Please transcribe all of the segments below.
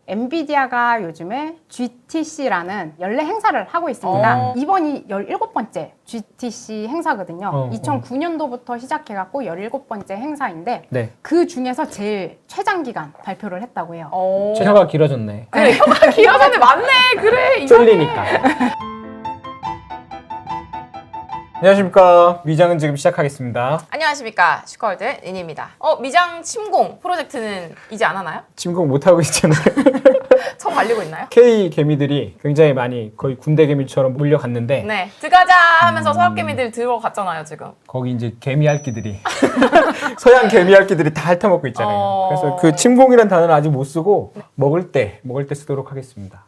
엔비디아가 요즘에 GTC라는 연례 행사를 하고 있습니다. 이번이 17번째 GTC 행사거든요. 2009년도부터 시작해갖고 17번째 행사인데 네. 그 중에서 제일 최장 기간 발표를 했다고 해요. 혀가 길어졌네. 그래, 혀가 길어졌네. 맞네. 그래. 쫄리니까. 안녕하십니까. 미장은 지금 시작하겠습니다. 안녕하십니까. 슈카월드 린입니다. 미장 침공 프로젝트는 이제 안 하나요? 침공 못하고 있잖아요. 처음 알리고 있나요? K 개미들이 굉장히 많이 거의 군대 개미처럼 몰려갔는데 네. 들어가자 하면서 서랍개미들 들어갔잖아요, 지금. 거기 이제 개미 핥기들이 서양 개미 핥기들이 다 핥아먹고 있잖아요. 그래서 그 침공이라는 단어는 아직 못 쓰고 먹을 때 쓰도록 하겠습니다.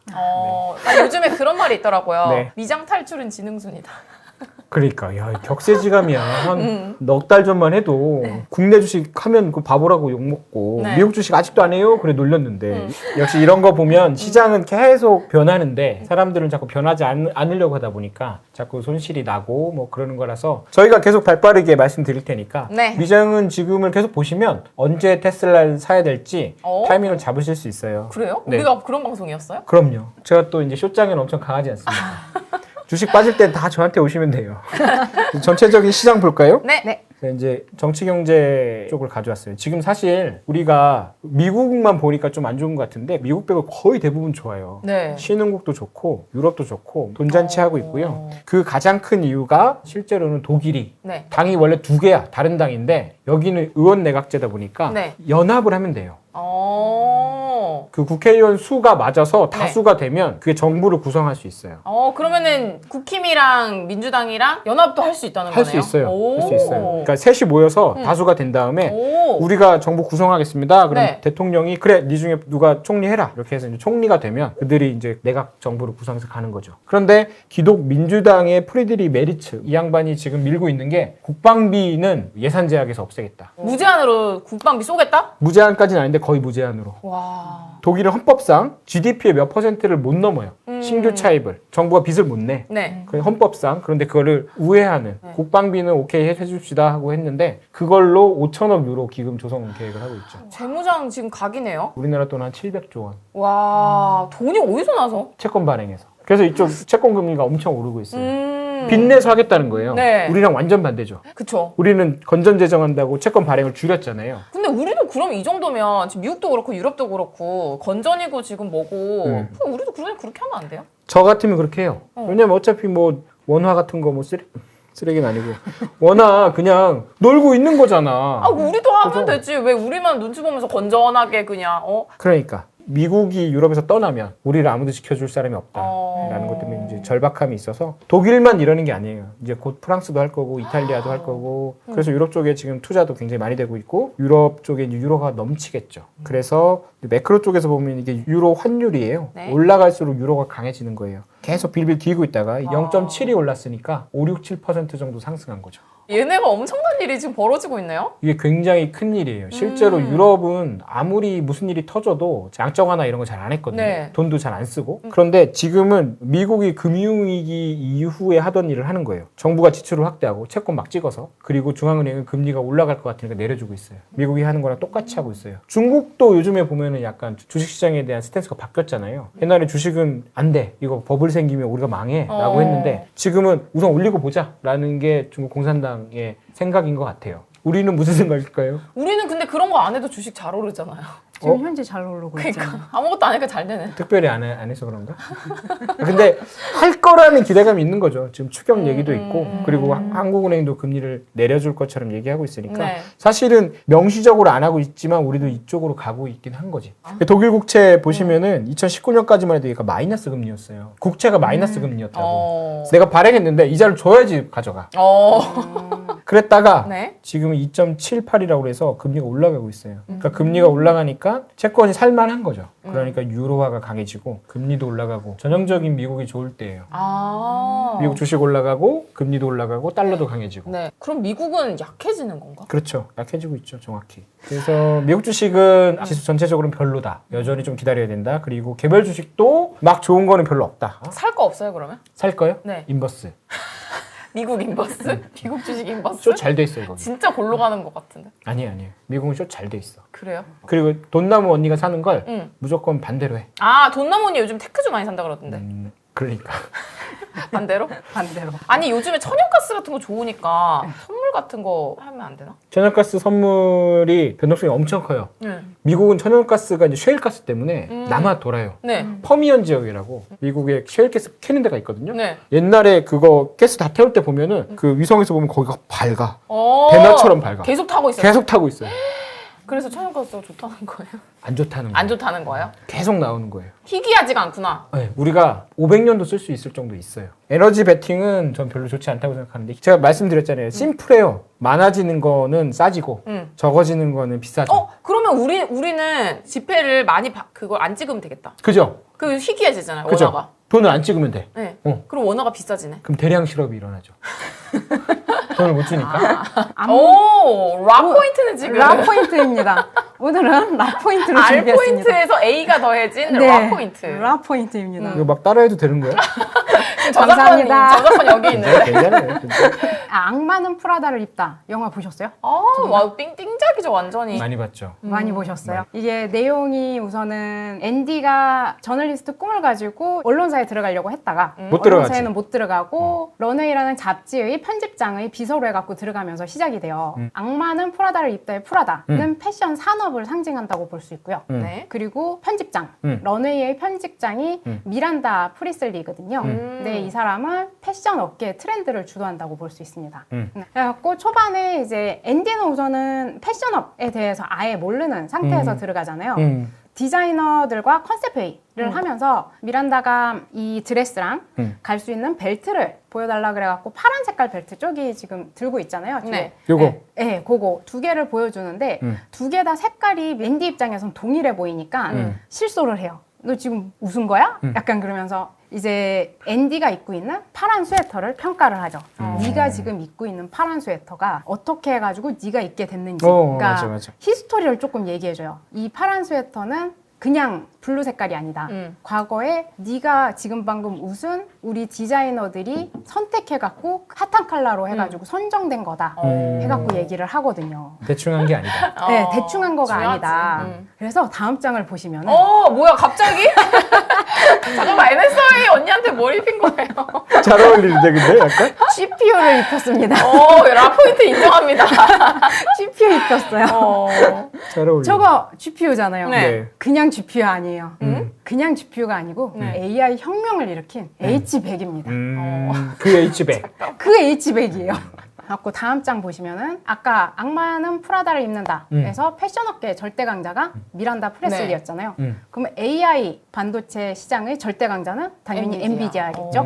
아니, 요즘에 그런 말이 있더라고요. 네. 미장 탈출은 지능순이다. 그러니까 야 격세지감이야. 한 넉 달 전만 해도 국내 주식 하면 그 바보라고 욕먹고 네. 미국 주식 아직도 안 해요? 그래 놀렸는데 역시 이런 거 보면 시장은 계속 변하는데 사람들은 자꾸 변하지 않으려고 하다 보니까 자꾸 손실이 나고 뭐 그러는 거라서 저희가 계속 발빠르게 말씀드릴 테니까 네. 미장은 지금을 계속 보시면 언제 테슬라를 사야 될지 타이밍을 잡으실 수 있어요. 그래요? 네. 우리가 그런 방송이었어요? 그럼요. 제가 또 이제 쇼장에는 엄청 강하지 않습니다. 주식 빠질 때 다 저한테 오시면 돼요. 전체적인 시장 볼까요? 네. 네. 이제 정치 경제 쪽을 가져왔어요. 지금 사실 우리가 미국만 보니까 좀 안 좋은 것 같은데 미국 빼고 거의 대부분 좋아요. 네. 신흥국도 좋고 유럽도 좋고 돈잔치 하고 있고요. 그 가장 큰 이유가 실제로는 독일이 네. 당이 원래 두 개야. 다른 당인데 여기는 의원 내각제다 보니까 네. 연합을 하면 돼요. 그 국회의원 수가 맞아서 다수가 되면 그게 정부를 구성할 수 있어요. 그러면은 국힘이랑 민주당이랑 연합도 할 수 있다는 할 거네요? 수 있어요. 할 수 있어요. 그러니까 셋이 모여서 다수가 된 다음에 우리가 정부 구성하겠습니다. 그럼 네. 대통령이 그래, 네 중에 누가 총리해라. 이렇게 해서 이제 총리가 되면 그들이 이제 내각 정부를 구성해서 가는 거죠. 그런데 기독 민주당의 프리드리 메리츠 이 양반이 지금 밀고 있는 게 국방비는 예산 제약에서 없애겠다. 무제한으로 국방비 쏘겠다? 무제한까지는 아닌데 거의 무제한으로. 와. 독일은 헌법상 GDP의 몇 퍼센트를 못 넘어요. 신규 차입을. 정부가 빚을 못 내. 네. 그 헌법상. 그런데 그거를 우회하는 국방비는 오케이 해줍시다 하고 했는데 그걸로 5천억 유로 기금 조성 계획을 하고 있죠. 재무장 지금 각이네요. 우리나라 돈 한 700조 원. 와, 돈이 어디서 나서? 채권 발행해서. 그래서 이쪽 채권 금리가 엄청 오르고 있어요. 빚내서 하겠다는 거예요. 네. 우리랑 완전 반대죠. 그쵸. 우리는 건전재정한다고 채권 발행을 줄였잖아요. 근데 우리도 그럼 이 정도면 지금 미국도 그렇고 유럽도 그렇고 건전이고 지금 뭐고 그럼 우리도 그렇게 하면 안 돼요? 저 같으면 그렇게 해요. 왜냐면 어차피 뭐 원화 같은 거 뭐 쓰레기는 아니고 원화 그냥 놀고 있는 거잖아. 우리도 하면 그죠? 되지. 왜 우리만 눈치 보면서 건전하게 그냥 그러니까 미국이 유럽에서 떠나면 우리를 아무도 지켜줄 사람이 없다라는 것 때문에 이제 절박함이 있어서 독일만 이러는 게 아니에요. 이제 곧 프랑스도 할 거고 이탈리아도 할 거고 그래서 유럽 쪽에 지금 투자도 굉장히 많이 되고 있고 유럽 쪽에 이제 유로가 넘치겠죠. 그래서 매크로 쪽에서 보면 이게 유로 환율이에요. 네. 올라갈수록 유로가 강해지는 거예요. 계속 빌빌 기고 있다가 0.7이 올랐으니까 5, 6, 7% 정도 상승한 거죠. 얘네가 엄청난 일이 지금 벌어지고 있네요? 이게 굉장히 큰 일이에요. 실제로 유럽은 아무리 무슨 일이 터져도 양적 완화 이런 거 잘 안 했거든요. 네. 돈도 잘 안 쓰고. 그런데 지금은 미국이 금융위기 이후에 하던 일을 하는 거예요. 정부가 지출을 확대하고 채권 막 찍어서 그리고 중앙은행은 금리가 올라갈 것 같으니까 내려주고 있어요. 미국이 하는 거랑 똑같이 하고 있어요. 중국도 요즘에 보면은 약간 주식시장에 대한 스탠스가 바뀌었잖아요. 옛날에 주식은 안 돼. 이거 버블 생기면 우리가 망해. 라고 했는데 지금은 우선 올리고 보자. 라는 게 중국 공산당의 생각인 것 같아요. 우리는 무슨 생각일까요? 우리는 근데 그런 거 안 해도 주식 잘 오르잖아요. 지금 현재 잘 오르고 있잖아요. 그러니까 아무것도 안 하니까 잘 되네. 특별히 안 해서 그런가? 근데 할 거라는 기대감이 있는 거죠. 지금 추경 얘기도 있고 그리고 한국은행도 금리를 내려줄 것처럼 얘기하고 있으니까 네. 사실은 명시적으로 안 하고 있지만 우리도 이쪽으로 가고 있긴 한 거지. 독일 국채 보시면은 2019년까지만 해도 얘가 마이너스 금리였어요. 국채가 마이너스 금리였다고. 그래서 내가 발행했는데 이자를 줘야지 가져가. 그랬다가 네. 지금은 2.78이라고 해서 금리가 올라가고 있어요. 그러니까 금리가 올라가니까 채권이 살만한 거죠. 그러니까 유로화가 강해지고 금리도 올라가고 전형적인 미국이 좋을 때예요. 미국 주식 올라가고 금리도 올라가고 달러도 강해지고. 네. 그럼 미국은 약해지는 건가? 그렇죠. 약해지고 있죠. 정확히. 그래서 미국 주식은 지수 전체적으로는 별로다. 여전히 좀 기다려야 된다. 그리고 개별 주식도 막 좋은 거는 별로 없다. 살 거 없어요 그러면? 살 거요? 네. 인버스. 미국 인버스? 미국 주식 인버스? 쇼 잘 돼 있어요 거기. 진짜 골로 가는 것 같은데. 아니에요. 미국은 쇼 잘 돼 있어. 그래요? 그리고 돈나무 언니가 사는 걸 응. 무조건 반대로 해. 아, 돈나무니 요즘 테크주 많이 산다 그러던데. 그러니까. 반대로? 반대로. 아니, 요즘에 천연가스 같은 거 좋으니까 선물 같은 거 하면 안 되나? 천연가스 선물이 변동성이 엄청 커요. 네. 미국은 천연가스가 이제 셰일가스 때문에 남아 돌아요. 네. 퍼미언 지역이라고 미국에 셰일가스 캐는 데가 있거든요. 네. 옛날에 그거 가스 다 태울 때 보면은 그 위성에서 보면 거기가 밝아. 어, 배나처럼 밝아. 계속 타고 있어요. 계속 타고 있어요. 그래서 천연가스가 좋다는 거예요? 안 좋다는 거예요. 안 좋다는 거예요? 계속 나오는 거예요. 희귀하지가 않구나. 네, 우리가 500년도 쓸 수 있을 정도 있어요. 에너지 베팅은 전 별로 좋지 않다고 생각하는데 제가 말씀드렸잖아요. 심플해요. 많아지는 거는 싸지고 적어지는 거는 비싸죠. 그러면 우리는 지폐를 많이 그걸 안 찍으면 되겠다. 그죠? 그 희귀해지잖아요, 그죠? 원화가. 돈을 안 찍으면 돼. 네. 어. 그럼 원화가 비싸지네. 그럼 대량 실업이 일어나죠. 돈을 못 주니까. 오, 락 포인트는 지금. 락 포인트입니다. 오늘은 락 포인트를 R 준비했습니다. 포인트에서 A가 더해진 네, 락 포인트. 락 포인트입니다. 이거 막 따라해도 되는 거야? 감사합니다. 저작권 여기 있는데. 괜찮아요. 진짜. 악마는 프라다를 입다. 영화 보셨어요? 와, 띵띵작이죠, 완전히. 많이 봤죠. 많이 보셨어요? 이게 내용이 우선은 앤디가 저널리스트 꿈을 가지고 언론사에 들어가려고 했다가 못 들어가지. 언론사에는 못 들어가고 런웨이라는 잡지의 편집장의 비서로 해갖고 들어가면서 시작이 돼요. 악마는 프라다를 입다의 프라다는 패션 산업을 상징한다고 볼 수 있고요. 네. 그리고 편집장, 런웨이의 편집장이 미란다 프리슬리거든요. 근데 이 사람은 패션 업계의 트렌드를 주도한다고 볼 수 있습니다. 그래갖고 초반에 이제 앤디는 우선은 패션업에 대해서 아예 모르는 상태에서 들어가잖아요. 디자이너들과 컨셉 회의를 하면서 미란다가 이 드레스랑 갈 수 있는 벨트를 보여달라 그래갖고 파란 색깔 벨트 쪽이 지금 들고 있잖아요. 뒤에. 네. 요거. 네, 네, 그거 두 개를 보여주는데 두 개 다 색깔이 앤디 입장에선 동일해 보이니까 실소를 해요. 너 지금 웃은 거야? 약간 그러면서 이제 앤디가 입고 있는 파란 스웨터를 평가를 하죠. 네가 지금 입고 있는 파란 스웨터가 어떻게 해가지고 네가 입게 됐는지. 그러니까 맞아. 히스토리를 조금 얘기해줘요. 이 파란 스웨터는 그냥 블루 색깔이 아니다. 과거에 네가 지금 방금 웃은 우리 디자이너들이 선택해갖고 핫한 컬러로 해가지고 선정된 거다. 해갖고 얘기를 하거든요. 대충 한 게 아니다. 네, 대충 한 거가 중요하지. 아니다. 그래서 다음 장을 보시면은 뭐야, 갑자기? 잠깐만, NSA 언니한테 뭘 입힌 거예요? 잘 어울리는데 근데 약간? GPU를 입혔습니다. 락 포인트 인정합니다. GPU 입혔어요. 잘 어울려. 저거 GPU잖아요. 네. 그냥 GPU 아니에요. 그냥 GPU가 아니고 네. AI 혁명을 일으킨 H100입니다. 그 H100. 그 H100이에요. 그래갖고 다음 장 보시면은 아까 악마는 프라다를 입는다. 그래서 패션업계의 절대 강자가 미란다 프레슬리였잖아요. 그러면 AI 반도체 시장의 절대 강자는 당연히 엔비디아겠죠.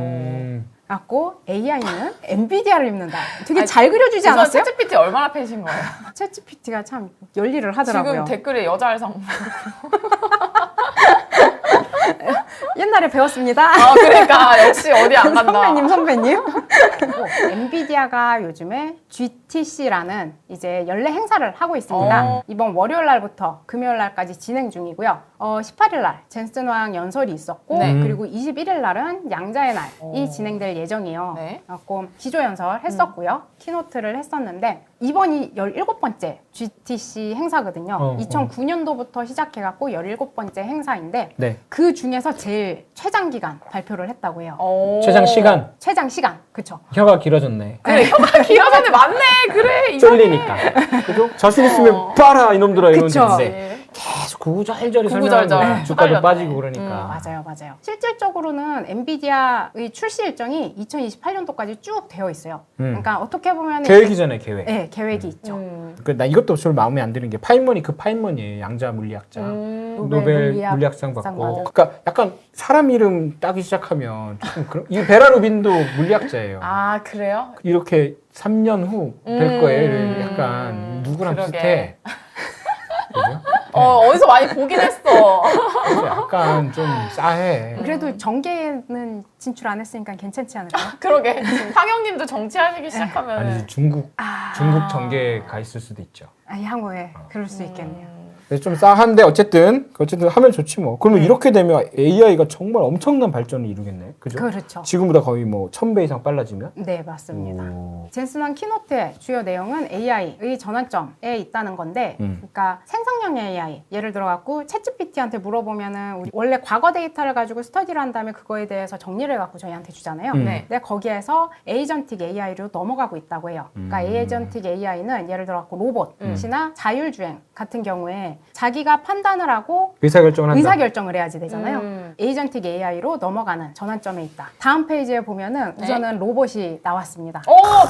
갖고 AI는 엔비디아를 입는다. 되게 잘 그려주지 않았어요? 챗GPT 얼마나 팬신 거예요? 챗GPT가 참 열일을 하더라고요. 지금 댓글에 여자 알상. 옛날에 배웠습니다. 그러니까 역시 어디 안 간다. 선배님. 엔비디아가 요즘에 GTC라는 이제 연례 행사를 하고 있습니다. 이번 월요일 날부터 금요일 날까지 진행 중이고요. 18일 날 젠슨 왕 연설이 있었고 네. 그리고 21일 날은 양자의 날이 진행될 예정이에요. 네. 그래갖고 기조 연설 했었고요. 키노트를 했었는데 이번이 17번째 GTC 행사거든요. 2009년도부터 시작해갖고 17번째 행사인데 네. 그 중에서 제일 최장 기간 발표를 했다고 해요. 최장 시간. 최장 시간, 그쵸? 혀가 길어졌네. 그래, 혀가 길어졌네. 맞네. 그래. 쫄리니까. 그죠? 자신 있으면 빨아 이놈들아 이러면 그쵸. 되는데 계속 구구절절히 구구절절. 설명하면 주가도 헷갈렸네. 빠지고 그러니까. 맞아요. 실질적으로는 엔비디아의 출시 일정이 2028년도까지 쭉 되어 있어요. 그러니까 어떻게 보면 계획이잖아요, 계획. 네, 계획이 있죠. 나 이것도 별로 마음에 안 드는 게 파인머니 그 파인머니예요. 양자 물리학자. 노벨 물리학상 받고. 맞아요. 그러니까 약간 사람 이름 따기 시작하면 조금 그런. 이 베라 루빈도 물리학자예요. 아, 그래요? 이렇게 3년 후 될 거예요. 약간 누구랑 그러게. 비슷해. 그죠? 어디서 많이 보긴 했어. 그래서 약간 좀 싸해. 그래도 정계는 진출 안 했으니까 괜찮지 않을까요? 그러게. 황영님도 정치하시기 시작하면. 아니지 중국 정계에 가 있을 수도 있죠. 향후에 그럴 수 있겠네요. 그래서 좀 싸한데 어쨌든 하면 좋지 뭐. 그러면 이렇게 되면 AI가 정말 엄청난 발전을 이루겠네. 그죠? 그렇죠. 지금보다 거의 뭐 1000배 이상 빨라지면? 네, 맞습니다. 오. 젠슨왕 키노트의 주요 내용은 AI의 전환점에 있다는 건데, 그러니까 생성형 AI, 예를 들어갖고 챗GPT한테 물어보면은 우리 원래 과거 데이터를 가지고 스터디를 한 다음에 그거에 대해서 정리를 해갖고 저희한테 주잖아요. 네. 근데 거기에서 에이전틱 AI로 넘어가고 있다고 해요. 그러니까 에이전틱 AI는 예를 들어갖고 로봇이나 자율주행 같은 경우에 자기가 판단을 하고 의사결정을 한다. 의사결정을 해야지 되잖아요. 에이전틱 AI로 넘어가는 전환점에 있다. 다음 페이지에 보면은 우선은 로봇이 나왔습니다.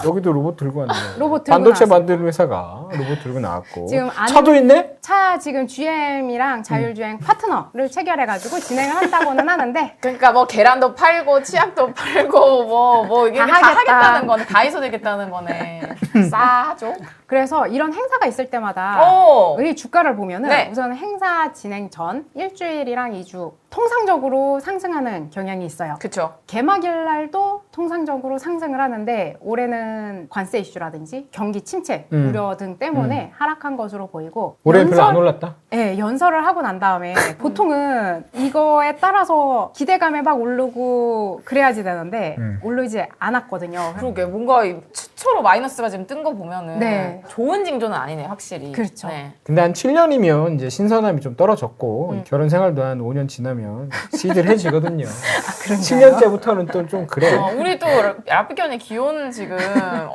여기도 로봇 들고 왔네. 로봇 들고 반도체 나왔어요. 만드는 회사가 로봇 들고 나왔고. 지금 차도 있네? 차 지금 GM이랑 자율주행 파트너를 체결해가지고 진행을 한다고는 하는데 그러니까 뭐 계란도 팔고 치약도 팔고 뭐 이게 다 다 하겠다. 하겠다는 거네. 다이소 되겠다는 거네. 싸죠? 그래서 이런 행사가 있을 때마다 오. 의 주가를 보면은 네. 우선 행사 진행 전 일주일이랑 2주 통상적으로 상승하는 경향이 있어요. 그쵸. 개막일 날도 통상적으로 상승을 하는데 올해는 관세 이슈라든지 경기 침체 우려 등 때문에 하락한 것으로 보이고 올해는 별로 안 올랐다? 네, 연설을 하고 난 다음에 보통은 이거에 따라서 기대감에 막 오르고 그래야지 되는데 오르지 않았거든요. 그러게 뭔가 최초로 마이너스가 지금 뜬 거 보면은 네. 좋은 징조는 아니네 확실히. 그렇죠. 네. 근데 한 7년이면 이제 신선함이 좀 떨어졌고 결혼 생활도 한 5년 지나면 시들해지거든요. 7년째부터는 또 좀 그래. 우리 또 라피견이 기혼 지금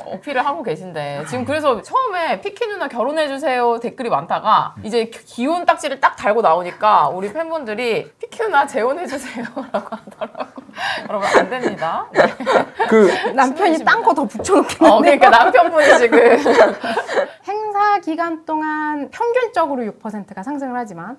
어필을 하고 계신데 지금 그래서 처음에 피키 누나 결혼해주세요 댓글이 많다가 이제 기혼 딱지를 딱 달고 나오니까 우리 팬분들이 피키 누나 재혼해주세요라고 하더라고. 여러분 안 됩니다. 네. 그 남편이 딴 거 더 붙여놓긴 한데 그러니까 남편분이 지금 행사 기간 동안 평균적으로 6%가 상승을 하지만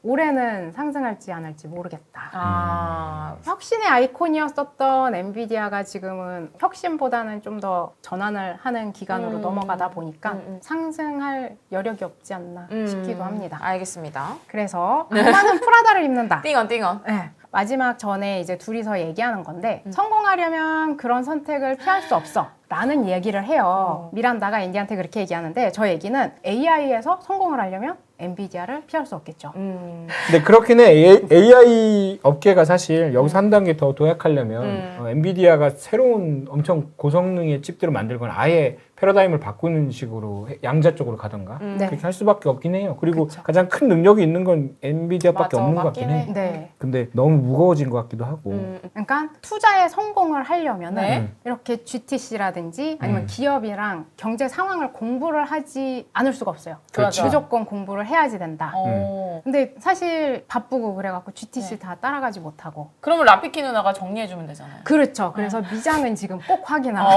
올해는 상승할지 안 할지 모르겠다. 혁신의 아이콘이었었던 엔비디아가 지금은 혁신보다는 좀 더 전환을 하는 기간으로 넘어가다 보니까 상승할 여력이 없지 않나 싶기도 합니다. 알겠습니다. 그래서 악마는 프라다를 입는다. 띵언. 네. 마지막 전에 이제 둘이서 얘기하는 건데 성공하려면 그런 선택을 피할 수 없어 라는 얘기를 해요. 미란다가 앤디한테 그렇게 얘기하는데 저 얘기는 AI에서 성공을 하려면 엔비디아를 피할 수 없겠죠. 근데 그렇긴 해. AI 업계가 사실 여기서 한 단계 더 도약하려면 엔비디아가 새로운 엄청 고성능의 칩들을 만들거나 아예 패러다임을 바꾸는 식으로 양자 쪽으로 가던가 네. 그렇게 할 수밖에 없긴 해요. 그리고 그쵸. 가장 큰 능력이 있는 건 엔비디아밖에 맞아, 없는 것 맞긴 같긴 해. 해. 네. 근데 너무 무거워진 것 같기도 하고. 그러니까 투자에 성공을 하려면은 네. 이렇게 GTC라든지 아니면 기업이랑 경제 상황을 공부를 하지 않을 수가 없어요. 그렇죠. 무조건 공부를 해야지 된다. 어. 근데 사실 바쁘고 그래갖고 GTC 다 따라가지 못하고. 그러면 라피키 누나가 정리해주면 되잖아요. 그렇죠. 그래서 미장은 지금 꼭 확인하고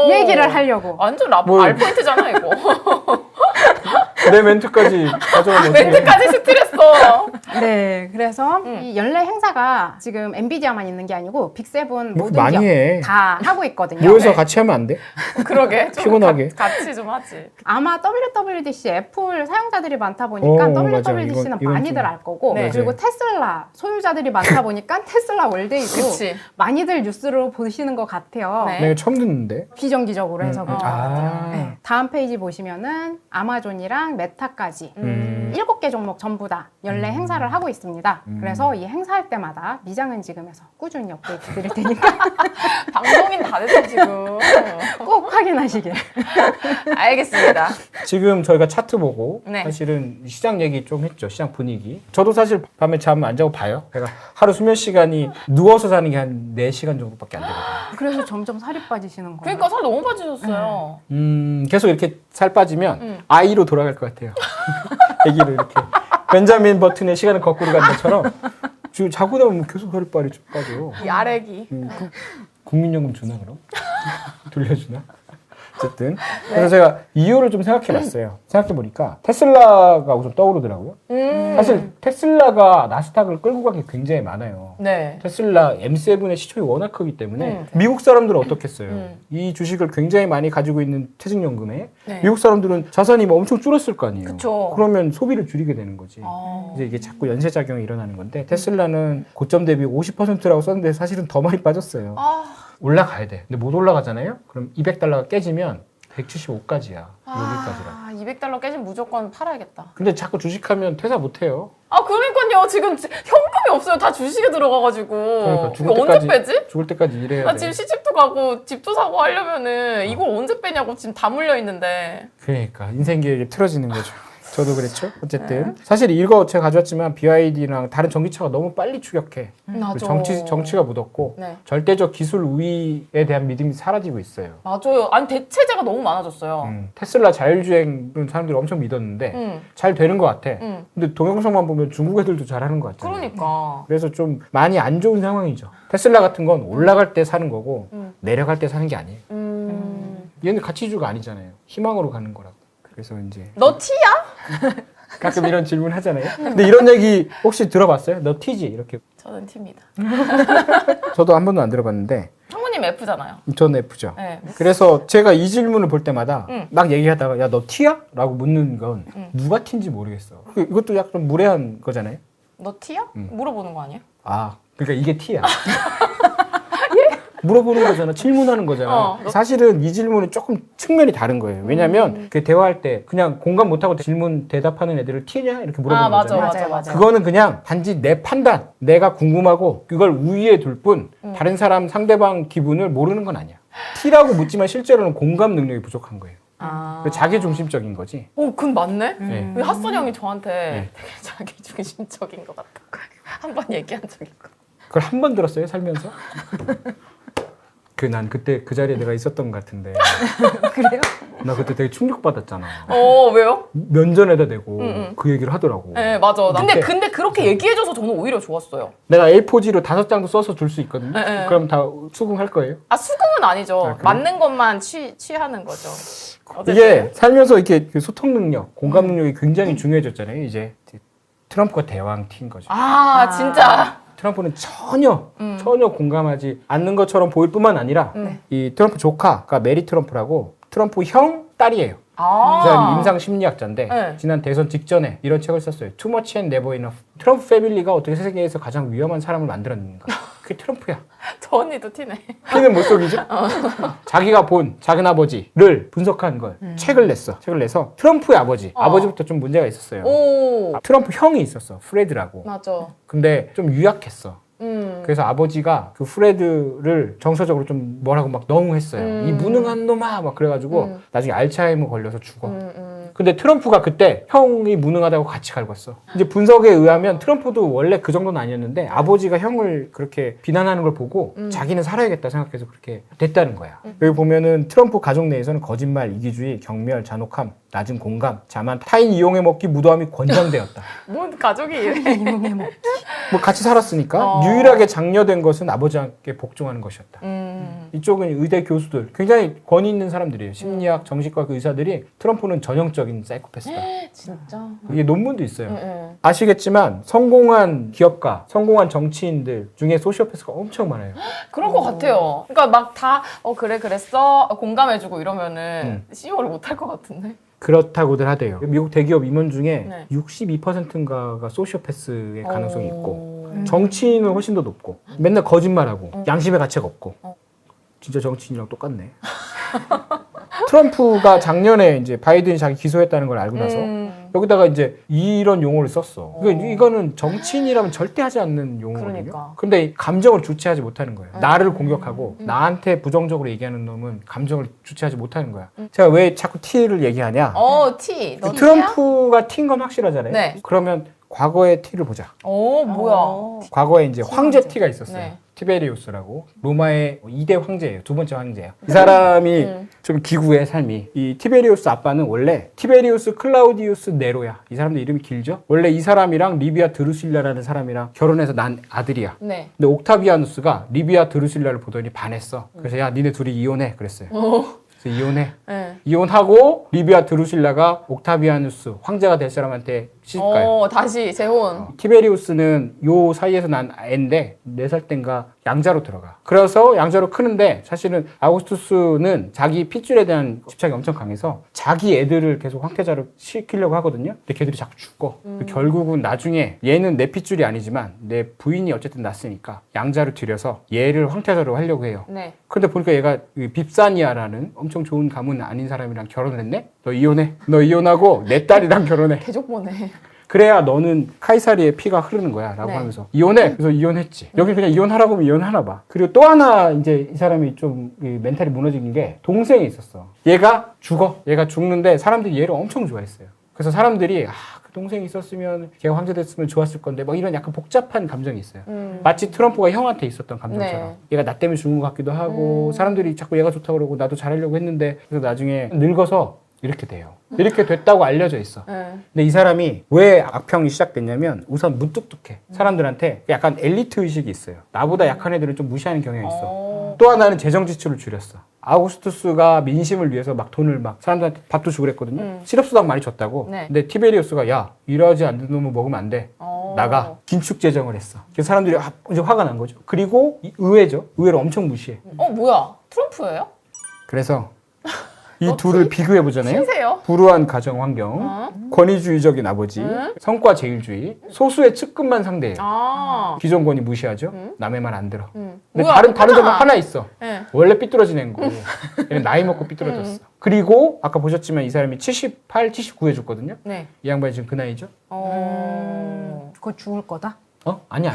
오. 얘기를 하려고. 완전 뭘. 알포인트잖아 이거. 내 멘트까지 가져오면 어떡해. 멘트까지 스틸했어. 네, 그래서 이 연례 행사가 지금 엔비디아만 있는 게 아니고 빅세븐 뭐 모든 많이 기업 해. 다 하고 있거든요. 모여서 네. 같이 하면 안 돼? 그러게. 좀 피곤하게. 같이 좀 하지. 아마 WWDC 애플 사용자들이 많다 보니까 맞아. WWDC는 이건 많이들 좀- 알 거고 네. 그리고 테슬라 소유자들이 많다 보니까 테슬라 월데이도 그치. 많이들 뉴스로 보시는 것 같아요. 네. 내가 처음 듣는데. 비정기적으로 해서 그런 것 같아요. 아. 네. 다음 페이지 보시면은 아마존이랑 메타까지 7개 종목 전부 다 연례 행사를 하고 있습니다. 그래서 이 행사할 때마다 미장은 지금에서 꾸준히 업데이트 드릴 테니까 방송인 다 됐어 지금. 꼭 확인하시길. 알겠습니다. 지금 저희가 차트 보고 네. 사실은 시장 얘기 좀 했죠. 시장 분위기. 저도 사실 밤에 잠 안 자고 봐요. 제가 하루 수면 시간이 누워서 자는 게 한 4시간 정도밖에 안 되거든요. 그래서 점점 살이 빠지시는 거예요. 그러니까 살 너무 빠지셨어요. 계속 이렇게 살 빠지면 아이로 돌아갈 것 같아요. 아기로 이렇게 벤자민 버튼의 시간을 거꾸로 간 것처럼 지금 자고 나면 계속 살이 빠져. 이 아래기. 국민연금 주나 그럼? 돌려주나? 어쨌든 그래서 제가 이유를 좀 생각해봤어요. 생각해보니까 테슬라가 우선 떠오르더라고요. 사실 테슬라가 나스닥을 끌고 가기 굉장히 많아요. 네. 테슬라 M7의 시총이 워낙 크기 때문에 미국 사람들은 어떻겠어요? 이 주식을 굉장히 많이 가지고 있는 퇴직연금에 네. 미국 사람들은 자산이 뭐 엄청 줄었을 거 아니에요. 그쵸. 그러면 소비를 줄이게 되는 거지. 이제 이게 자꾸 연쇄작용이 일어나는 건데 테슬라는 고점 대비 50%라고 썼는데 사실은 더 많이 빠졌어요. 올라가야 돼. 근데 못 올라가잖아요? 그럼 $200가 깨지면 175까지야. 여기까지라. 200달러 깨지면 무조건 팔아야겠다. 근데 자꾸 주식하면 퇴사 못 해요. 아, 그러니까요. 지금 현금이 없어요. 다 주식에 들어가가지고. 그러니까 이거 언제 빼지? 죽을 때까지 일해야 나 돼. 지금 시집도 가고 집도 사고 하려면은 이걸 언제 빼냐고 지금 다 물려 있는데. 그러니까 인생 계획이 틀어지는 거죠. 저도 그랬죠. 어쨌든 사실 이거 제가 가져왔지만 BYD랑 다른 전기차가 너무 빨리 추격해. 맞아. 정치가 묻었고 네. 절대적 기술 우위에 대한 믿음이 사라지고 있어요. 맞아요. 아니 대체제가 너무 많아졌어요. 테슬라 자율주행은 사람들이 엄청 믿었는데 잘 되는 것 같아. 근데 동영상만 보면 중국 애들도 잘하는 것 같잖아요. 그러니까. 그래서 좀 많이 안 좋은 상황이죠. 테슬라 같은 건 올라갈 때 사는 거고 내려갈 때 사는 게 아니에요. 얘는 가치주가 아니잖아요. 희망으로 가는 거라고. 그래서 이제 너 T야? 가끔 이런 질문 하잖아요. 근데 이런 얘기 혹시 들어봤어요? 너 T지? 이렇게. 저는 T입니다. 저도 한 번도 안 들어봤는데 형부님 F잖아요. 저는 F죠. 네. 그래서 제가 이 질문을 볼 때마다 막 얘기하다가 야, 너 T야? 라고 묻는 건 누가 T인지 모르겠어. 이것도 약간 좀 무례한 거잖아요. 너 T야? 물어보는 거 아니에요? 아, 그러니까 이게 T야. 물어보는 거잖아. 질문하는 거잖아. 사실은 이 질문은 조금 측면이 다른 거예요. 왜냐면 그 대화할 때 그냥 공감 못하고 질문 대답하는 애들을 T냐? 이렇게 물어보는 거잖아요. 맞아. 그거는 그냥 단지 내 판단, 내가 궁금하고 그걸 우위에 둘 뿐 다른 사람 상대방 기분을 모르는 건 아니야. T라고 묻지만 실제로는 공감 능력이 부족한 거예요. 자기 중심적인 거지. 오, 그건 맞네? 네. 왜 핫선 형이 저한테 네. 되게 자기 중심적인 것 같다고 한 번 얘기한 적이 있고. 그걸 한 번 들었어요, 살면서? 난 그때 그 자리에 내가 있었던 것 같은데. 그래요? 나 그때 되게 충격받았잖아. 왜요? 면전에다 대고 그 얘기를 하더라고. 네, 맞아. 근데 근데 그렇게 얘기해줘서 저는 오히려 좋았어요. 내가 A4지로 5장도 써서 줄 수 있거든요. 네. 그럼 다 수긍할 거예요? 아, 수긍은 아니죠. 그래? 맞는 것만 취하는 거죠. 이게 살면서 이렇게 그 소통 능력, 공감 능력이 굉장히 중요해졌잖아요. 이제 트럼프가 대왕 T인 거죠. 진짜. 트럼프는 전혀 공감하지 않는 것처럼 보일 뿐만 아니라 이 트럼프 조카가 메리 트럼프라고 트럼프 형 딸이에요. 그 사람이 임상 심리학자인데 네. 지난 대선 직전에 이런 책을 썼어요. Too much and never enough. 트럼프 패밀리가 어떻게 세계에서 가장 위험한 사람을 만들었는가. 그게 트럼프야. 저 언니도 티네. 피는 못 속이죠? 자기가 본 작은아버지를 분석한 걸 책을 냈어. 책을 내서 트럼프의 아버지부터 좀 문제가 있었어요. 오. 트럼프 형이 있었어. 프레드라고. 맞아. 근데 좀 유약했어. 그래서 아버지가 그 프레드를 정서적으로 좀 뭐라고 막 너무 했어요. 이 무능한 놈아 막 그래가지고 나중에 알츠하이머 걸려서 죽어. 근데 트럼프가 그때 형이 무능하다고 같이 갈궜어. 이제 분석에 의하면 트럼프도 원래 그 정도는 아니었는데 아버지가 형을 그렇게 비난하는 걸 보고 자기는 살아야겠다 생각해서 그렇게 됐다는 거야. 여기 보면은 트럼프 가족 내에서는 거짓말, 이기주의, 경멸, 잔혹함, 낮은 공감, 자만, 타인 이용해 먹기, 무도함이 권장되었다. 뭔 가족이 이래. 뭐 같이 살았으니까 유일하게 장려된 것은 아버지께 복종하는 것이었다. 이쪽은 의대 교수들, 굉장히 권위 있는 사람들이에요. 심리학, 정신과 의사들이 트럼프는 전형적인 사이코패스다. 진짜. 이게 논문도 있어요. 아시겠지만 성공한 기업가, 성공한 정치인들 중에 소시오패스가 엄청 많아요. 그럴 것 같아요. 그러니까 막 다 그래 그랬어 공감해주고 이러면은 CEO를 못 할 것 같은데. 그렇다고들 하대요. 미국 대기업 임원 중에 네. 62%인가가 소시오패스의 가능성이 있고 정치인은 훨씬 더 높고 맨날 거짓말하고 양심의 가치가 없고 진짜 정치인이랑 똑같네. 트럼프가 작년에 이제 바이든이 자기 기소했다는 걸 알고 나서 여기다가 이제 이런 용어를 썼어. 그러니까 이거는 정치인이라면 절대 하지 않는 용어거든요. 그러니까. 근데 감정을 주체하지 못하는 거예요. 나를 공격하고 나한테 부정적으로 얘기하는 놈은 감정을 주체하지 못하는 거야. 제가 왜 자꾸 T를 얘기하냐? T. 너 트럼프가 T인 건 확실하잖아요. 네. 그러면 과거의 T를 보자. 뭐야. 과거에 이제 황제 T가 있었어요. 네. 티베리우스라고 로마의 2대 황제예요. 두 번째 황제예요. 이 사람이 좀 기구의 삶이. 이 티베리우스 아빠는 원래 티베리우스 클라우디우스 네로야. 이 사람도 이름이 길죠? 원래 이 사람이랑 리비아 드루실라라는 사람이랑 결혼해서 난 아들이야. 네. 근데 옥타비아누스가 리비아 드루실라를 보더니 반했어. 그래서 야 니네 둘이 이혼해 그랬어요. 그래서 이혼해. 네. 이혼하고 리비아 드루실라가 옥타비아누스 황제가 될 사람한테 시집가요. 다시 재혼. 티베리우스는 요 사이에서 난 애인데 4살 땐가 양자로 들어가. 그래서 양자로 크는데 사실은 아우구스투스는 자기 핏줄에 대한 집착이 엄청 강해서 자기 애들을 계속 황태자로 시키려고 하거든요. 근데 걔들이 자꾸 죽어. 결국은 나중에 얘는 내 핏줄이 아니지만 내 부인이 어쨌든 낳았으니까 양자로 들여서 얘를 황태자로 하려고 해요. 네. 그런데 보니까 얘가 빕사니아라는 엄청 좋은 가문 아닌 사람이랑 결혼을 했네? 너 이혼해. 너 이혼하고 내 딸이랑 결혼해. 개족 보네. 그래야 너는 카이사리의 피가 흐르는 거야 라고 네. 하면서 이혼해. 그래서 이혼했지. 여기 그냥 이혼하라고 하면 이혼하나 봐. 그리고 또 하나 이제 이 사람이 좀 멘탈이 무너진 게 동생이 있었어. 얘가 죽어. 얘가 죽는데 사람들이 얘를 엄청 좋아했어요. 그래서 사람들이 그 동생이 있었으면 걔가 황제 됐으면 좋았을 건데 막 이런 약간 복잡한 감정이 있어요. 마치 트럼프가 형한테 있었던 감정처럼. 네. 얘가 나 때문에 죽은 것 같기도 하고 사람들이 자꾸 얘가 좋다고 그러고 나도 잘하려고 했는데 그래서 나중에 늙어서 이렇게 돼요. 이렇게 됐다고 알려져 있어. 네. 근데 이 사람이 왜 악평이 시작됐냐면 우선 무뚝뚝해. 사람들한테 약간 엘리트 의식이 있어요. 나보다 약한 애들은 좀 무시하는 경향이 있어. 또 하나는 재정 지출을 줄였어. 아우구스투스가 민심을 위해서 막 돈을 막 사람들한테 밥도 주고 그랬거든요. 시럽수당 많이 줬다고. 네. 근데 티베리우스가 야 일하지 않는 놈은 먹으면 안 돼. 나가. 긴축 재정을 했어. 그래서 사람들이 이제 화가 난 거죠. 그리고 의회죠. 의회를 엄청 무시해. 뭐야? 트럼프예요? 그래서 이 둘을 비교해 보잖아요. 신세요? 불우한 가정 환경, 권위주의적인 아버지, 성과 제일주의, 소수의 측근만 상대해요. 기존 권위 무시하죠. 남의 말 안 들어. 근데 뭐야, 다른 똑같잖아. 점은 하나 있어. 네. 원래 삐뚤어진 애고 얘는 나이 먹고 삐뚤어졌어. 그리고 아까 보셨지만 이 사람이 78, 79에 죽거든요. 네. 이 양반이 지금 그 나이죠? 그거 죽을 거다? 아니야.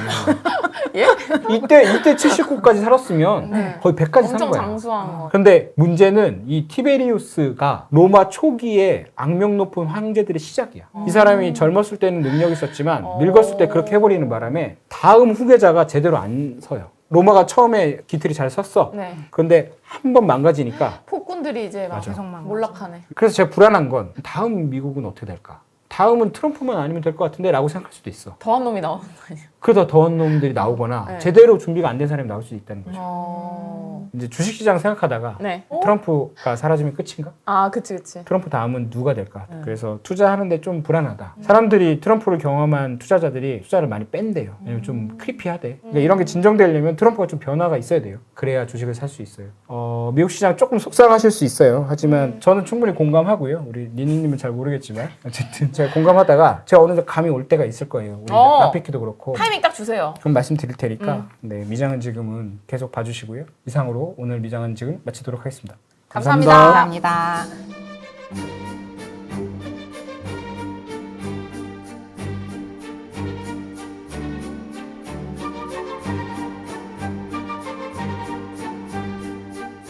예? 이때 79까지 살았으면 거의 100까지 산 엄청 거야. 장수한 거. 근데 문제는 이 티베리우스가 로마 초기에 악명 높은 황제들의 시작이야. 이 사람이 젊었을 때는 능력이 있었지만 늙었을 때 그렇게 해버리는 바람에 다음 후계자가 제대로 안 서요. 로마가 처음에 기틀이 잘 섰어. 네. 근데 한 번 망가지니까. 폭군들이 이제 막 맞아. 몰락하네. 그래서 제가 불안한 건 다음 미국은 어떻게 될까? 다음은 트럼프만 아니면 될 것 같은데 라고 생각할 수도 있어. 더한 놈이 나오는 거 아니에요? 그러다 더한 놈들이 나오거나 네. 제대로 준비가 안 된 사람이 나올 수도 있다는 거죠. 이제 주식시장 생각하다가 네. 트럼프가 사라지면 끝인가? 그치. 트럼프 다음은 누가 될까? 그래서 투자하는데 좀 불안하다. 사람들이 트럼프를 경험한 투자자들이 투자를 많이 뺀대요. 왜냐면 좀 크리피하대. 그러니까 이런 게 진정되려면 트럼프가 좀 변화가 있어야 돼요. 그래야 주식을 살 수 있어요. 미국 시장 조금 속상하실 수 있어요. 하지만 저는 충분히 공감하고요. 우리 니니님은 잘 모르겠지만 어쨌든 제가 공감하다가 제가 어느 정도 감이 올 때가 있을 거예요. 우리 라피키도 그렇고. 타이밍 딱 주세요. 좀 말씀드릴 테니까 네, 미장은 지금은 계속 봐주시고요. 이상으로 오늘 미장은 지금 마치도록 하겠습니다. 감사합니다. 감사합니다.